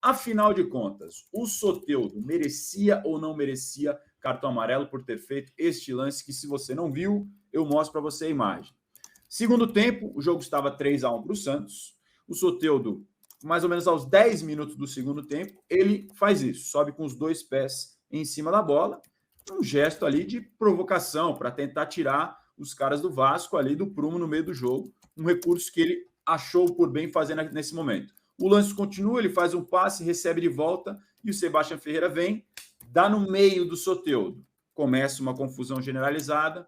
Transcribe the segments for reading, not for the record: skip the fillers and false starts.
Afinal de contas, o Soteldo merecia ou não merecia cartão amarelo por ter feito este lance que, se você não viu, eu mostro para você a imagem. Segundo tempo, o jogo estava 3-1 para o Santos. O Soteldo, mais ou menos aos 10 minutos do segundo tempo, ele faz isso, sobe com os dois pés em cima da bola, um gesto ali de provocação para tentar tirar os caras do Vasco ali do prumo no meio do jogo, um recurso que ele achou por bem fazer nesse momento. O lance continua, ele faz um passe, recebe de volta e o Sebastião Ferreira vem, dá no meio do Soteldo. Começa uma confusão generalizada,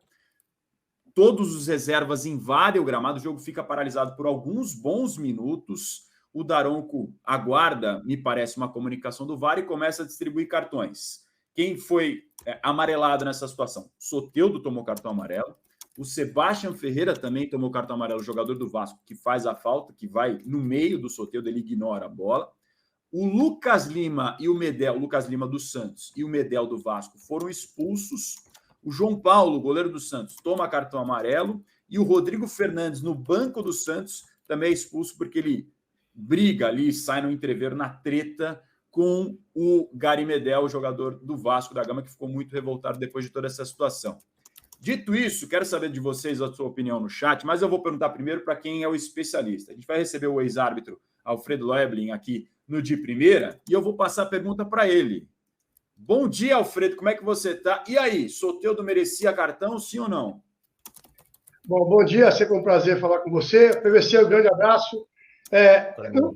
todos os reservas invadem o gramado, o jogo fica paralisado por alguns bons minutos, o Daronco aguarda, me parece, uma comunicação do VAR e começa a distribuir cartões. Quem foi amarelado nessa situação? Soteldo tomou cartão amarelo, o Sebastião Ferreira também tomou cartão amarelo, jogador do Vasco, que faz a falta, que vai no meio do Soteldo, ele ignora a bola. O Lucas Lima e o Medel, o Lucas Lima do Santos e o Medel do Vasco foram expulsos. O João Paulo, goleiro do Santos, toma cartão amarelo. E o Rodrigo Fernandes, no banco do Santos, também é expulso porque ele briga ali, sai no entreveiro, na treta com o Gary Medel, o jogador do Vasco da Gama, que ficou muito revoltado depois de toda essa situação. Dito isso, quero saber de vocês a sua opinião no chat, mas eu vou perguntar primeiro para quem é o especialista. A gente vai receber o ex-árbitro Alfredo Loeblin aqui no De Primeira e eu vou passar a pergunta para ele. Bom dia, Alfredo, como é que você está? E aí, Soteldo merecia cartão, sim ou não? Bom dia, sempre um prazer falar com você. PVC, um grande abraço.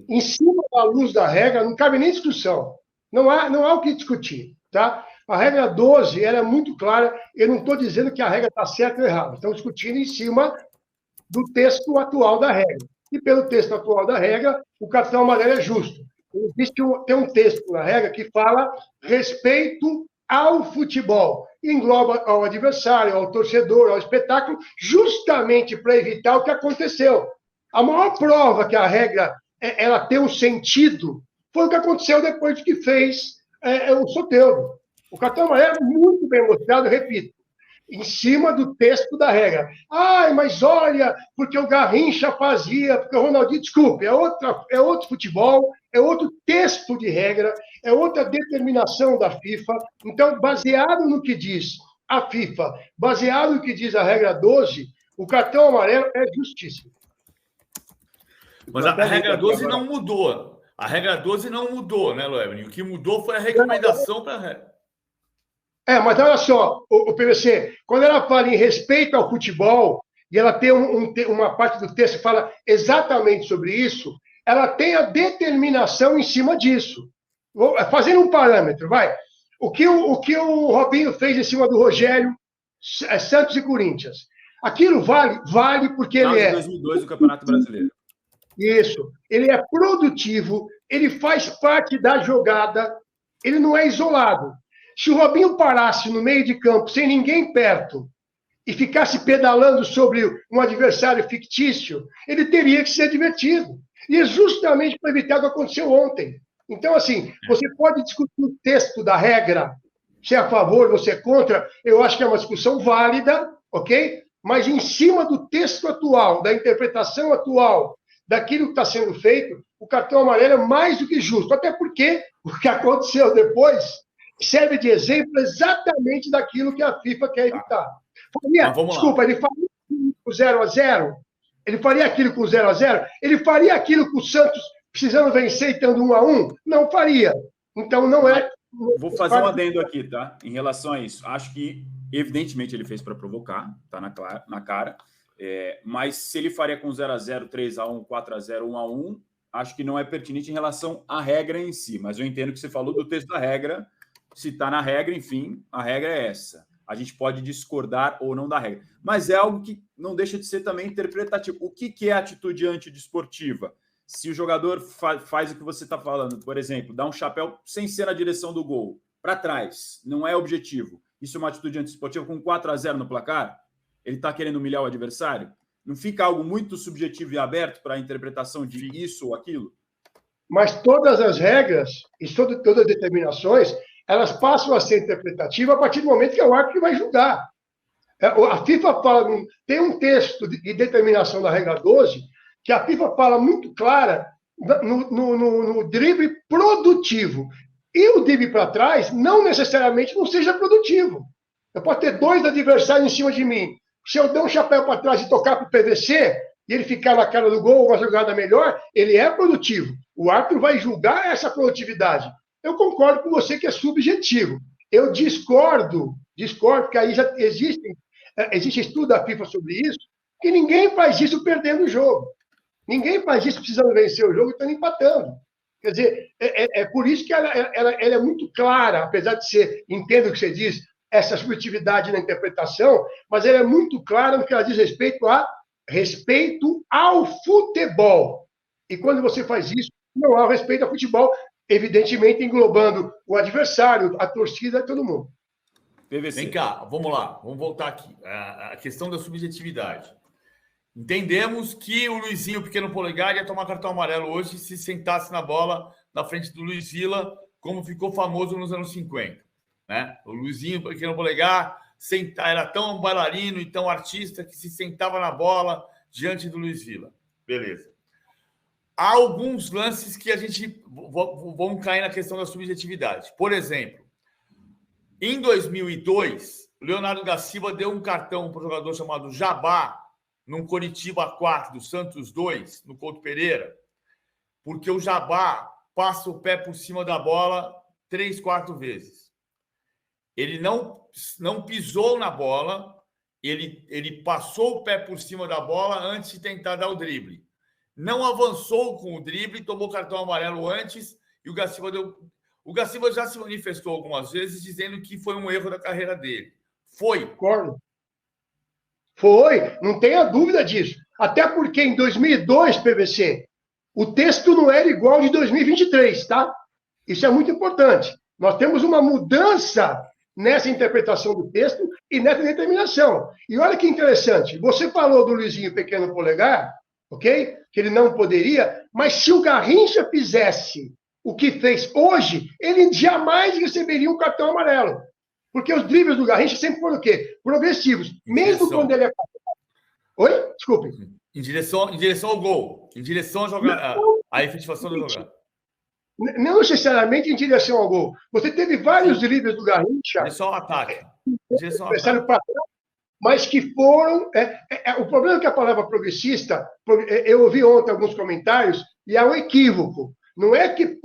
Em cima da luz da regra, não cabe nem discussão. Não há o que discutir, tá? A regra 12 era muito clara. Eu não estou dizendo que a regra está certa ou errada. Estamos discutindo em cima do texto atual da regra. E pelo texto atual da regra, o cartão amarelo é justo. Tem um texto na regra que fala respeito ao futebol. Engloba ao adversário, ao torcedor, ao espetáculo, justamente para evitar o que aconteceu. A maior prova que a regra ela tem um sentido foi o que aconteceu depois que fez o Soteldo. O cartão amarelo é muito bem mostrado, repito, em cima do texto da regra. Mas olha, porque o Garrincha fazia, porque o Ronaldinho, desculpe, é outro futebol, é outro texto de regra, é outra determinação da FIFA. Então, baseado no que diz a FIFA, baseado no que diz a regra 12, o cartão amarelo é justíssimo. Mas a regra 12 não mudou. A regra 12 não mudou, né, Loeblin? O que mudou foi a recomendação para a regra. Mas olha só, o PVC, quando ela fala em respeito ao futebol, e ela tem uma parte do texto que fala exatamente sobre isso, ela tem a determinação em cima disso. Fazendo um parâmetro, vai. O que o Robinho fez em cima do Rogério, Santos e Corinthians. Aquilo vale porque ele é... 2002 do Campeonato Brasileiro. Isso. Ele é produtivo, ele faz parte da jogada, ele não é isolado. Se o Robinho parasse no meio de campo, sem ninguém perto, e ficasse pedalando sobre um adversário fictício, ele teria que ser divertido. E é justamente para evitar o que aconteceu ontem. Então, assim, você pode discutir o texto da regra, se é a favor, você é contra, eu acho que é uma discussão válida, ok? Mas em cima do texto atual, da interpretação atual, daquilo que está sendo feito, o cartão amarelo é mais do que justo. Até porque o que aconteceu depois serve de exemplo exatamente daquilo que a FIFA quer evitar. Desculpa, ele faria com 0-0? Ele faria aquilo com 0-0? Ele faria aquilo com o Santos precisando vencer e tendo 1-1? Não faria. Então, não é... Vou fazer um adendo aqui, tá? Em relação a isso. Acho que, evidentemente, ele fez para provocar, tá na cara. Mas se ele faria com 0-0, 3-1, 4-0, 1-1, acho que não é pertinente em relação à regra em si. Mas eu entendo que você falou do texto da regra. Se está na regra, enfim, a regra é essa. A gente pode discordar ou não da regra. Mas é algo que não deixa de ser também interpretativo. O que é atitude antidesportiva? Se o jogador faz o que você está falando, por exemplo, dá um chapéu sem ser na direção do gol, para trás, não é objetivo. Isso é uma atitude antidesportiva com 4-0 no placar? Ele está querendo humilhar o adversário? Não fica algo muito subjetivo e aberto para a interpretação de isso ou aquilo? Mas todas as regras e todas as determinações, elas passam a ser interpretativas a partir do momento que é o árbitro que vai julgar. A FIFA tem um texto de determinação da regra 12 que a FIFA fala muito clara no drible produtivo. E o drible para trás não necessariamente não seja produtivo. Eu posso ter 2 adversários em cima de mim. Se eu der um chapéu para trás e tocar para o PVC, e ele ficar na cara do gol, uma jogada melhor, ele é produtivo. O árbitro vai julgar essa produtividade. Eu concordo com você que é subjetivo. Eu discordo, porque aí já existe estudo da FIFA sobre isso, que ninguém faz isso perdendo o jogo. Ninguém faz isso precisando vencer o jogo e estando empatando. Quer dizer, é por isso que ela é muito clara, apesar de ser, entendo o que você diz, essa subjetividade na interpretação, mas ela é muito clara no que ela diz respeito ao futebol. E quando você faz isso, não há respeito ao futebol, evidentemente englobando o adversário, a torcida e todo mundo. PVC. Vem cá, vamos lá, vamos voltar aqui. A questão da subjetividade. Entendemos que o Luizinho, pequeno polegar, ia tomar cartão amarelo hoje se sentasse na bola na frente do Luiz Villa, como ficou famoso nos anos 50. Né? O Luizinho, pequeno polegar, era tão bailarino e tão artista que se sentava na bola diante do Luiz Villa. Beleza. Há alguns lances que a gente vão cair na questão da subjetividade. Por exemplo, em 2002, o Leonardo da Silva deu um cartão para um jogador chamado Jabá, num Coritiba 4 do Santos 2, no Couto Pereira, porque o Jabá passa o pé por cima da bola 3, 4 vezes. Ele não pisou na bola, ele passou o pé por cima da bola antes de tentar dar o drible. Não avançou com o drible, tomou cartão amarelo antes e o Gaciba deu... O Gaciba já se manifestou algumas vezes dizendo que foi um erro da carreira dele. Foi. Concordo. Foi, não tenha dúvida disso. Até porque em 2002, PVC, o texto não era igual de 2023, tá? Isso é muito importante. Nós temos uma mudança nessa interpretação do texto e nessa determinação. E olha que interessante, você falou do Luizinho Pequeno Polegar, ok? Que ele não poderia, mas se o Garrincha fizesse o que fez hoje, ele jamais receberia um cartão amarelo. Porque os dribles do Garrincha sempre foram o quê? Progressivos. Mesmo quando ele é... Oi? Desculpe. Em direção ao gol. Em direção à efetivação da jogada. Não necessariamente em direção ao gol. Você teve vários dribles do Garrincha. Em direção ao ataque. Mas que foram... o problema é que a palavra progressista... Eu ouvi ontem alguns comentários e há um equívoco. Não é que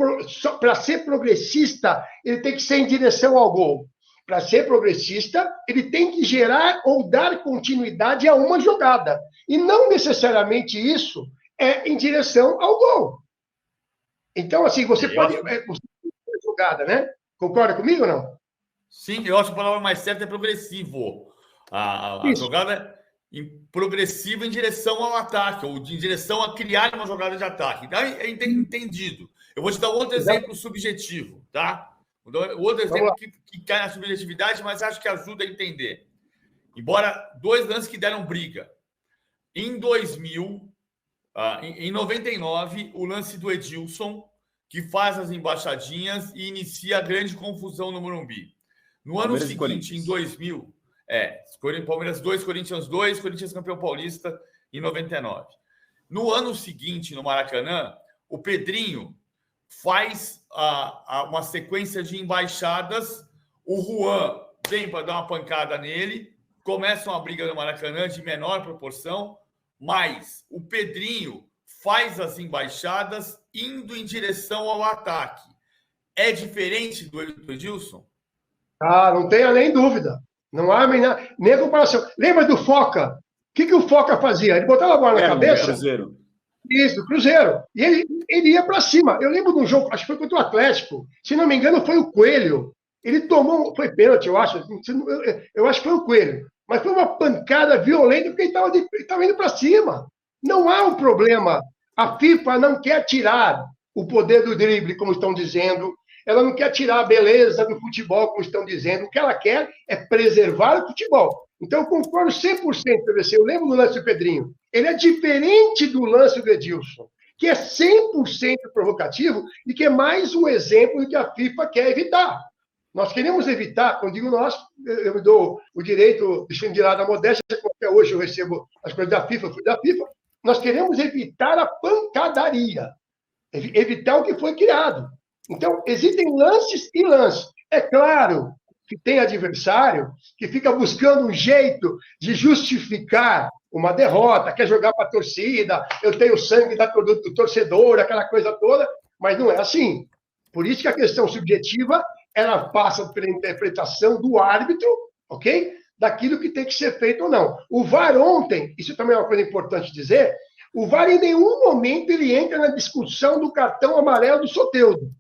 para ser progressista ele tem que ser em direção ao gol. Para ser progressista, ele tem que gerar ou dar continuidade a uma jogada. E não necessariamente isso é em direção ao gol. Então, assim, você pode... jogada, né? Concorda comigo ou não? Sim, eu acho que a palavra mais certa é progressivo. A jogada progressiva em direção ao ataque, ou em direção a criar uma jogada de ataque. Então, é entendido. Eu vou te dar outro exemplo subjetivo, tá? Outro exemplo que cai na subjetividade, mas acho que ajuda a entender. Embora 2 lances que deram briga. Em 2000, em 99, o lance do Edilson, que faz as embaixadinhas e inicia a grande confusão no Morumbi. No ano seguinte, em 2000, Palmeiras 2, Corinthians 2, Corinthians campeão paulista em 99. No ano seguinte, no Maracanã, o Pedrinho faz uma sequência de embaixadas, o Juan vem para dar uma pancada nele, começa uma briga no Maracanã de menor proporção, mas o Pedrinho faz as embaixadas indo em direção ao ataque. É diferente do Edilson? Não tenha nem dúvida. Não há nem comparação. Lembra do Foca? O que o Foca fazia? Ele botava a bola na cabeça... Cruzeiro. Isso, Cruzeiro. E ele ia para cima. Eu lembro de um jogo, acho que foi contra o Atlético. Se não me engano, foi o Coelho. Ele tomou... Foi pênalti, eu acho. Eu acho que foi o Coelho. Mas foi uma pancada violenta porque ele estava indo para cima. Não há um problema. A FIFA não quer tirar o poder do drible, como estão dizendo. Ela não quer tirar a beleza do futebol, como estão dizendo. O que ela quer é preservar o futebol. Então, eu concordo 100% com PVC. Eu lembro do lance do Pedrinho. Ele é diferente do lance do Edilson, que é 100% provocativo e que é mais um exemplo do que a FIFA quer evitar. Nós queremos evitar, quando digo nós, eu me dou o direito, deixando de lado a modéstia, porque até hoje eu recebo as coisas da FIFA, nós queremos evitar a pancadaria. evitar o que foi criado. Então, existem lances e lances. É claro que tem adversário que fica buscando um jeito de justificar uma derrota, quer jogar para a torcida, eu tenho sangue do torcedor, aquela coisa toda, mas não é assim. Por isso que a questão subjetiva, ela passa pela interpretação do árbitro, ok? Daquilo que tem que ser feito ou não. O VAR ontem, isso também é uma coisa importante dizer, o VAR em nenhum momento ele entra na discussão do cartão amarelo do Soteldo.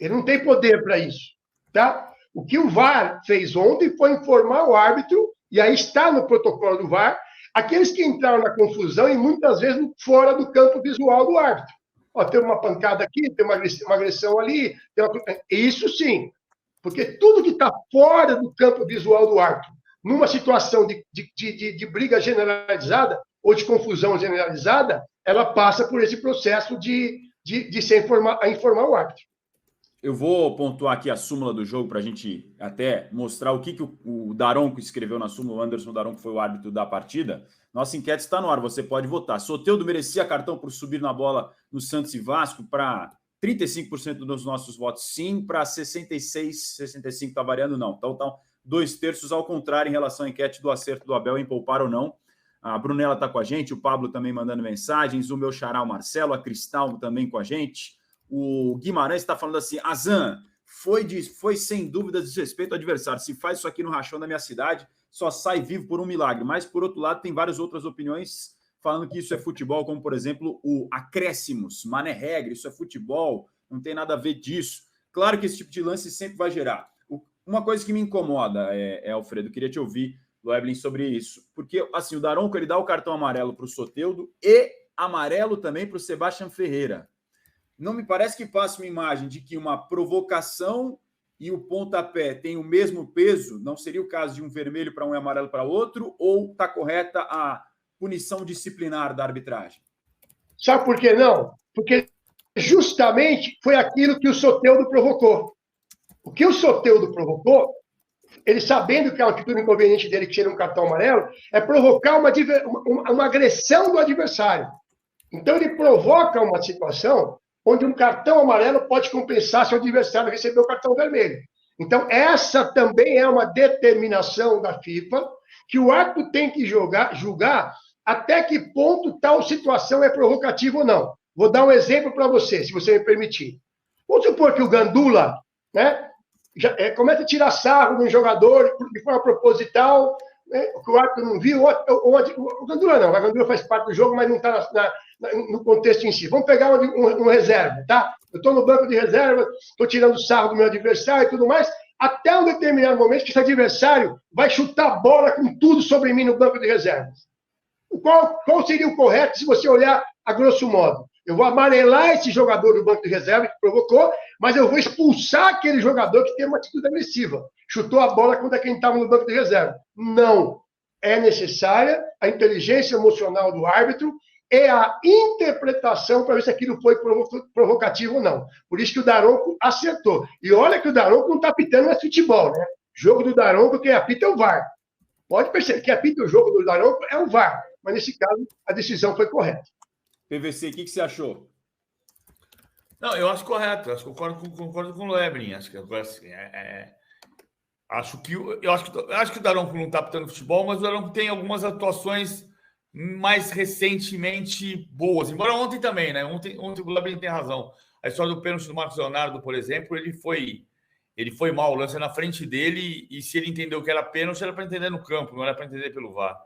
Ele não tem poder para isso, tá? O que o VAR fez ontem foi informar o árbitro, e aí está no protocolo do VAR, aqueles que entraram na confusão e muitas vezes fora do campo visual do árbitro. Ó, tem uma pancada aqui, tem uma agressão ali, isso sim, porque tudo que está fora do campo visual do árbitro, numa situação de briga generalizada ou de confusão generalizada, ela passa por esse processo de informar o árbitro. Eu vou pontuar aqui a súmula do jogo para a gente até mostrar o que o Daronco escreveu na súmula. O Anderson Daronco foi o árbitro da partida. Nossa enquete está no ar, você pode votar. Soteldo merecia cartão por subir na bola no Santos e Vasco? Para 35% dos nossos votos, sim. Para 65% está variando, não. Então, 2/3 ao contrário em relação à enquete do acerto do Abel em poupar ou não. A Brunella está com a gente, o Pablo também mandando mensagens, o meu xará, o Marcelo, a Cristal também com a gente. O Guimarães está falando assim, Azan, foi sem dúvida desrespeito ao adversário. Se faz isso aqui no rachão da minha cidade, só sai vivo por um milagre. Mas, por outro lado, tem várias outras opiniões falando que isso é futebol, como, por exemplo, o acréscimos, mané regra, isso é futebol, não tem nada a ver disso. Claro que esse tipo de lance sempre vai gerar. Uma coisa que me incomoda, Alfredo, queria te ouvir, Loeblin, sobre isso. Porque, assim, o Daronco, ele dá o cartão amarelo para o Soteldo e amarelo também para o Sebastião Ferreira. Não me parece que passa uma imagem de que uma provocação e o pontapé tem o mesmo peso? Não seria o caso de um vermelho para um e amarelo para outro? Ou está correta a punição disciplinar da arbitragem? Sabe por que não? Porque justamente foi aquilo que o Soteldo provocou. O que o Soteldo provocou, ele sabendo que a atitude inconveniente dele, que seria um cartão amarelo, é provocar uma agressão do adversário. Então ele provoca uma situação onde um cartão amarelo pode compensar se o adversário receber o cartão vermelho. Então, essa também é uma determinação da FIFA, que o árbitro tem que julgar até que ponto tal situação é provocativa ou não. Vou dar um exemplo para você, se você me permitir. Vamos supor que o Gandula, né, começa a tirar sarro de um jogador de forma proposital, né, que o árbitro não viu, o Gandula não, a Gandula faz parte do jogo, mas não está no contexto em si. Vamos pegar um reserva, tá? Eu estou no banco de reserva, estou tirando sarro do meu adversário e tudo mais, até um determinado momento que esse adversário vai chutar a bola com tudo sobre mim no banco de reservas. Qual seria o correto se você olhar a grosso modo? Eu vou amarelar esse jogador do banco de reserva que provocou, mas eu vou expulsar aquele jogador que tem uma atitude agressiva. Chutou a bola contra quem estava no banco de reserva. Não. É necessária a inteligência emocional do árbitro e a interpretação para ver se aquilo foi provocativo ou não. Por isso que o Daronco acertou. E olha que o Daronco não está apitando mais futebol, né? Jogo do Daronco, quem apita é o VAR. Pode perceber, quem apita o jogo do Daronco é o VAR. Mas nesse caso, a decisão foi correta. PVC, o que você achou? Não, eu acho correto. Eu concordo com o Lebrin. Acho que agora assim, acho que o Daronco não está apitando futebol, mas o Daronco tem algumas atuações mais recentemente boas. Embora ontem também, né? Ontem o Lebrin tem razão. A história do pênalti do Marcos Leonardo, por exemplo, ele foi mal, o lance na frente dele, e se ele entendeu que era pênalti, era para entender no campo, não era para entender pelo VAR.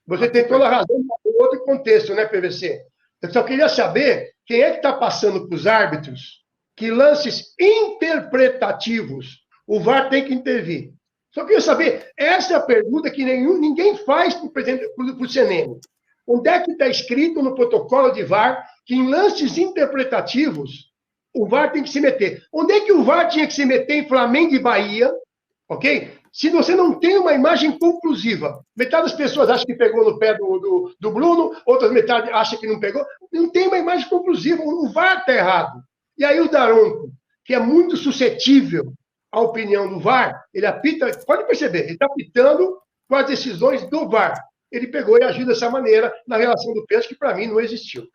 Você tem toda a razão em outro contexto, né, PVC? Eu só queria saber quem é que está passando para os árbitros que lances interpretativos o VAR tem que intervir. Só queria saber, essa é a pergunta que ninguém faz para o CNM. Onde é que está escrito no protocolo de VAR que em lances interpretativos o VAR tem que se meter? Onde é que o VAR tinha que se meter em Flamengo e Bahia, ok? Se você não tem uma imagem conclusiva, metade das pessoas acha que pegou no pé do Bruno, outras metade acha que não pegou, não tem uma imagem conclusiva, o VAR está errado. E aí o Daronco, que é muito suscetível à opinião do VAR, ele apita, pode perceber, ele está apitando com as decisões do VAR. Ele pegou e agiu dessa maneira na relação do pênalti, que para mim não existiu.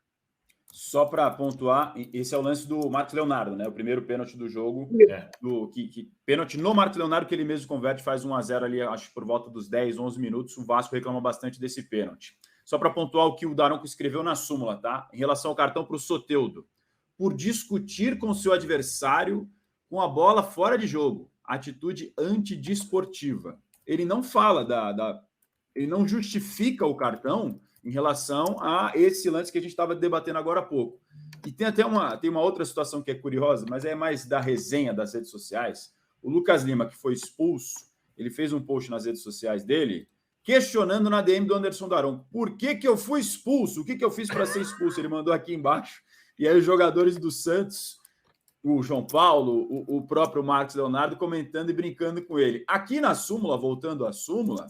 Só para pontuar, esse é o lance do Marcos Leonardo, né? O primeiro pênalti do jogo. Pênalti no Marcos Leonardo, que ele mesmo converte, faz 1-0 ali, acho que por volta dos 10, 11 minutos. O Vasco reclama bastante desse pênalti. Só para pontuar o que o Daronco escreveu na súmula, tá? Em relação ao cartão para o Soteldo. Por discutir com seu adversário com a bola fora de jogo. Atitude antidesportiva. Ele não fala ele não justifica o cartão em relação a esse lance que a gente estava debatendo agora há pouco. E tem até uma outra situação que é curiosa, mas é mais da resenha das redes sociais. O Lucas Lima, que foi expulso, ele fez um post nas redes sociais dele, questionando na DM do Anderson Daronco. Por que eu fui expulso? O que eu fiz para ser expulso? Ele mandou aqui embaixo. E aí os jogadores do Santos, o João Paulo, o próprio Marcos Leonardo, comentando e brincando com ele. Aqui na súmula, voltando à súmula,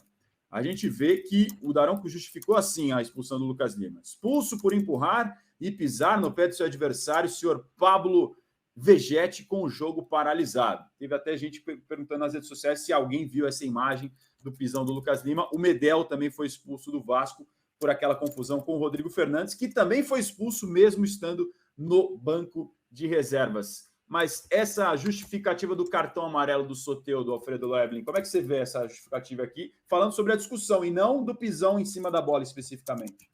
a gente vê que o Daronco justificou assim a expulsão do Lucas Lima. Expulso por empurrar e pisar no pé do seu adversário, o senhor Pablo Vegete, com o jogo paralisado. Teve até gente perguntando nas redes sociais se alguém viu essa imagem do pisão do Lucas Lima. O Medel também foi expulso do Vasco por aquela confusão com o Rodrigo Fernandes, que também foi expulso mesmo estando no banco de reservas. Mas essa justificativa do cartão amarelo do Soteldo, do Alfredo Loeblin, como é que você vê essa justificativa aqui, falando sobre a discussão e não do pisão em cima da bola especificamente?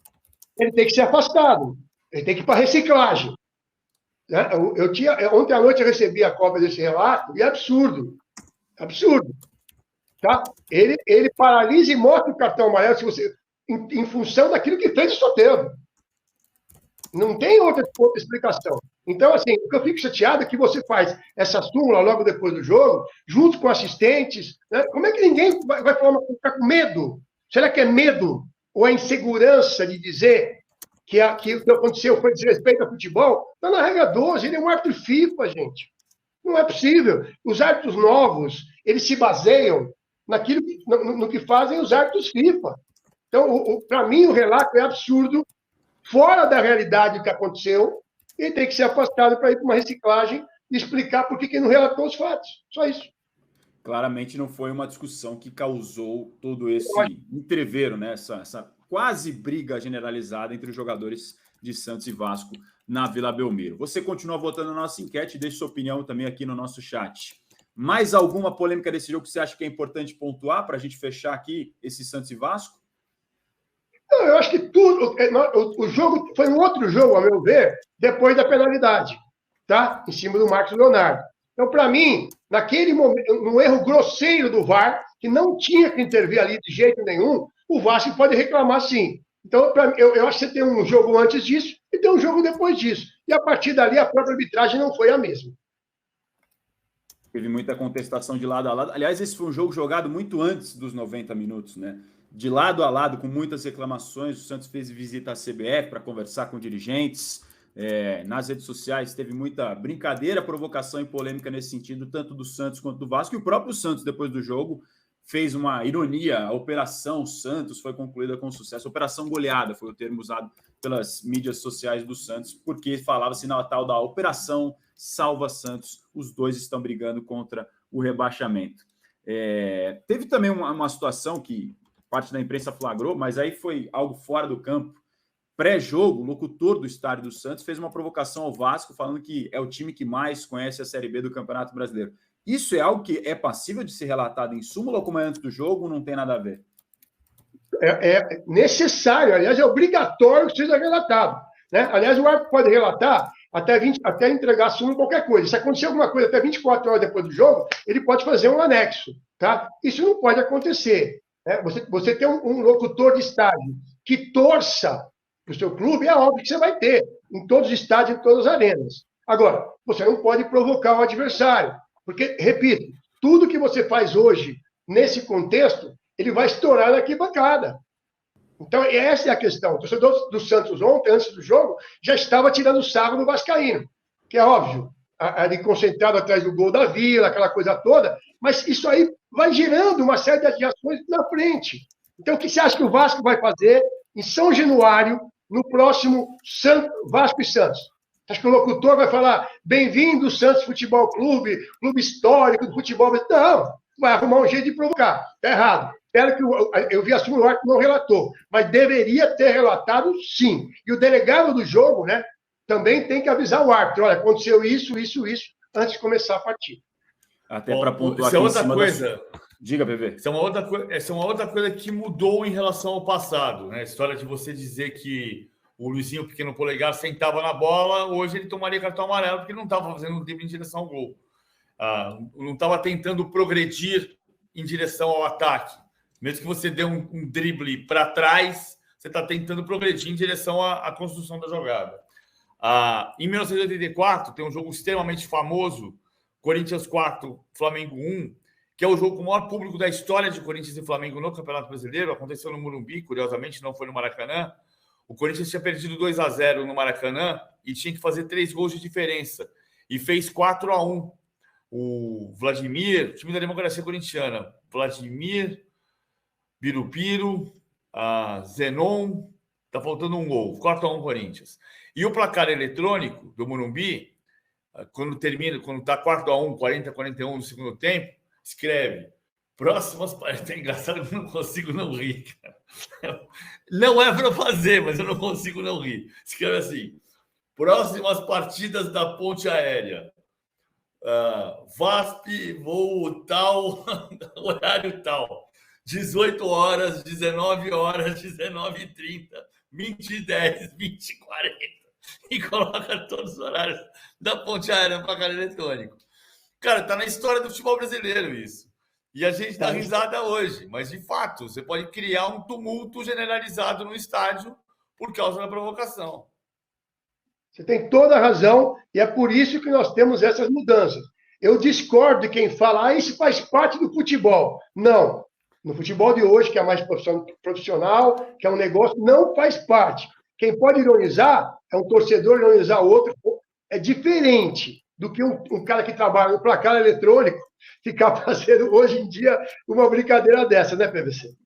Ele tem que ser afastado, ele tem que ir para reciclagem. Ontem à noite eu recebi a cópia desse relato e é absurdo. Absurdo. Tá? Ele paralisa e mostra o cartão amarelo em função daquilo que fez o Soteldo. Não tem outra explicação. Então, assim, o que eu fico chateado é que você faz essa súmula logo depois do jogo, junto com assistentes. Né? Como é que ninguém vai falar, ficar com medo? Será que é medo ou é insegurança de dizer que o que aconteceu foi desrespeito ao futebol? Está na regra 12, ele é um árbitro FIFA, gente. Não é possível. Os árbitros novos, eles se baseiam no que fazem os árbitros FIFA. Então, para mim, o relato é absurdo, fora da realidade do que aconteceu, e tem que ser afastado para ir para uma reciclagem e explicar por que não relatou os fatos. Só isso. Claramente não foi uma discussão que causou todo esse entrevero, né? Essa quase briga generalizada entre os jogadores de Santos e Vasco na Vila Belmiro. Você continua votando na nossa enquete, deixe sua opinião também aqui no nosso chat. Mais alguma polêmica desse jogo que você acha que é importante pontuar para a gente fechar aqui esse Santos e Vasco? Não, eu acho que tudo. O jogo foi um outro jogo, a meu ver, depois da penalidade, tá? Em cima do Marcos Leonardo. Então, para mim, naquele momento, num erro grosseiro do VAR, que não tinha que intervir ali de jeito nenhum, o Vasco pode reclamar sim. Então, eu acho que você tem um jogo antes disso e tem um jogo depois disso. E a partir dali, a própria arbitragem não foi a mesma. Teve muita contestação de lado a lado. Aliás, esse foi um jogo jogado muito antes dos 90 minutos, né? De lado a lado, com muitas reclamações. O Santos fez visita à CBF para conversar com dirigentes. Nas redes sociais teve muita brincadeira, provocação e polêmica nesse sentido, tanto do Santos quanto do Vasco. E o próprio Santos, depois do jogo, fez uma ironia. A Operação Santos foi concluída com sucesso. Operação Goleada foi o termo usado pelas mídias sociais do Santos, porque falava-se na tal da Operação Salva Santos. Os dois estão brigando contra o rebaixamento. Teve também uma situação que parte da imprensa flagrou, mas aí foi algo fora do campo. Pré-jogo, o locutor do estádio do Santos fez uma provocação ao Vasco, falando que é o time que mais conhece a Série B do Campeonato Brasileiro. Isso é algo que é passível de ser relatado em súmula ou como é antes do jogo, ou não tem nada a ver? É necessário, aliás, é obrigatório que seja relatado. Né? Aliás, o árbitro pode relatar até entregar a súmula qualquer coisa. Se acontecer alguma coisa até 24 horas depois do jogo, ele pode fazer um anexo. Tá? Isso não pode acontecer. Você ter um locutor de estádio que torça para o seu clube, é óbvio que você vai ter em todos os estádios, em todas as arenas. Agora, você não pode provocar o adversário, porque, repito, tudo que você faz hoje, nesse contexto, ele vai estourar na arquibancada. Então, essa é a questão. O torcedor do Santos ontem, antes do jogo, já estava tirando sarro do vascaíno, que é óbvio, ali concentrado atrás do gol da Vila, aquela coisa toda, mas isso aí vai gerando uma série de ações na frente. Então, o que você acha que o Vasco vai fazer em São Januário, no próximo Vasco e Santos? Acho que o locutor vai falar, bem-vindo Santos Futebol Clube, clube histórico do futebol. Não, vai arrumar um jeito de provocar. Está errado. Espero que eu vi a súmula que não relatou, mas deveria ter relatado sim. E o delegado do jogo, né, também tem que avisar o árbitro. Olha, aconteceu isso, antes de começar a partida. Até para pontuar aqui é outra coisa. Diga, PV. Essa é uma outra coisa que mudou em relação ao passado, né? A história de você dizer que o Luizinho Pequeno Polegar sentava na bola, hoje ele tomaria cartão amarelo porque ele não estava fazendo um drible em direção ao gol. Não estava tentando progredir em direção ao ataque. Mesmo que você dê um drible para trás, você está tentando progredir em direção à construção da jogada. Em 1984, tem um jogo extremamente famoso, Corinthians 4, Flamengo 1, que é o jogo com o maior público da história de Corinthians e Flamengo no Campeonato Brasileiro. Aconteceu no Morumbi, curiosamente, não foi no Maracanã. O Corinthians tinha perdido 2-0 no Maracanã e tinha que fazer 3 gols de diferença. E fez 4-1. O Vladimir, time da democracia corintiana, Vladimir, Birubiru, Zenon, tá faltando um gol, 4-1 Corinthians. E o placar eletrônico do Morumbi, quando tá 4-1, 40-41 no segundo tempo, escreve próximas partidas. É engraçado que eu não consigo não rir, cara. Não é para fazer, mas eu não consigo não rir. Escreve assim: próximas partidas da ponte aérea. VASP, voo tal, horário tal. 18 horas, 19 horas, 19h30, 20h10, 20h40. E coloca todos os horários da ponte aérea no placar eletrônico. Cara, tá na história do futebol brasileiro isso. E a gente dá risada hoje. Mas, de fato, você pode criar um tumulto generalizado no estádio por causa da provocação. Você tem toda a razão e é por isso que nós temos essas mudanças. Eu discordo de quem fala, isso faz parte do futebol. Não. No futebol de hoje, que é mais profissional, que é um negócio, não faz parte. Quem pode ironizar é um torcedor ironizar o outro. É diferente do que um cara que trabalha no placar eletrônico ficar fazendo, hoje em dia, uma brincadeira dessa, né, PVC?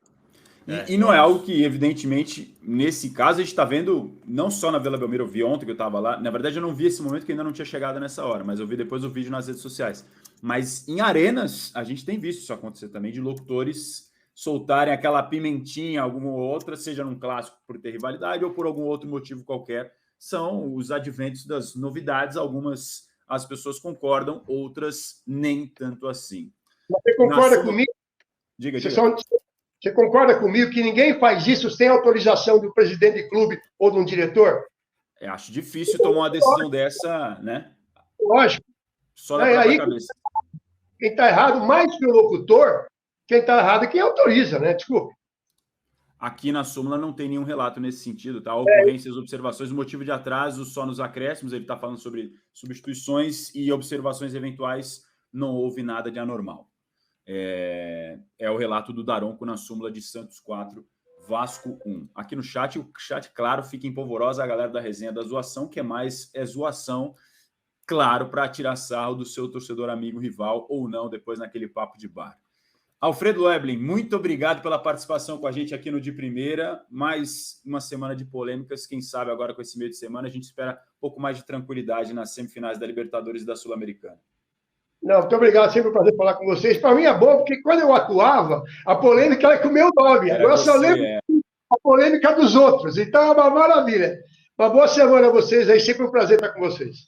E não é algo que, evidentemente, nesse caso, a gente está vendo, não só na Vila Belmiro, eu vi ontem que eu estava lá, na verdade eu não vi esse momento que ainda não tinha chegado nessa hora, mas eu vi depois o vídeo nas redes sociais. Mas em arenas, a gente tem visto isso acontecer também, de locutores soltarem aquela pimentinha, alguma ou outra, seja num clássico por ter rivalidade ou por algum outro motivo qualquer. São os adventos das novidades, algumas as pessoas concordam, outras nem tanto assim. Você concorda comigo? Diga. Você concorda comigo que ninguém faz isso sem autorização do presidente de clube ou de um diretor? Eu acho difícil tomar uma decisão dessa, né? Lógico. Só da própria cabeça. Quem está errado, mais que o locutor, quem está errado é quem autoriza, né? Desculpa. Aqui na súmula não tem nenhum relato nesse sentido, tá? Ocorrências, observações, motivo de atraso só nos acréscimos, ele está falando sobre substituições e observações eventuais, não houve nada de anormal. É o relato do Daronco na súmula de Santos 4, Vasco 1. Aqui no chat, o chat, claro, fica em polvorosa a galera da resenha da zoação, que é mais zoação, claro, para tirar sarro do seu torcedor amigo rival ou não, depois naquele papo de bar. Alfredo Leblin, muito obrigado pela participação com a gente aqui no De Primeira. Mais uma semana de polêmicas. Quem sabe agora com esse meio de semana a gente espera um pouco mais de tranquilidade nas semifinais da Libertadores e da Sul-Americana. Não, muito obrigado. Sempre um prazer falar com vocês. Para mim é bom, porque quando eu atuava, a polêmica era com o meu nome. Agora eu só lembro a polêmica dos outros. Então é uma maravilha. Uma boa semana a vocês aí. Sempre um prazer estar com vocês.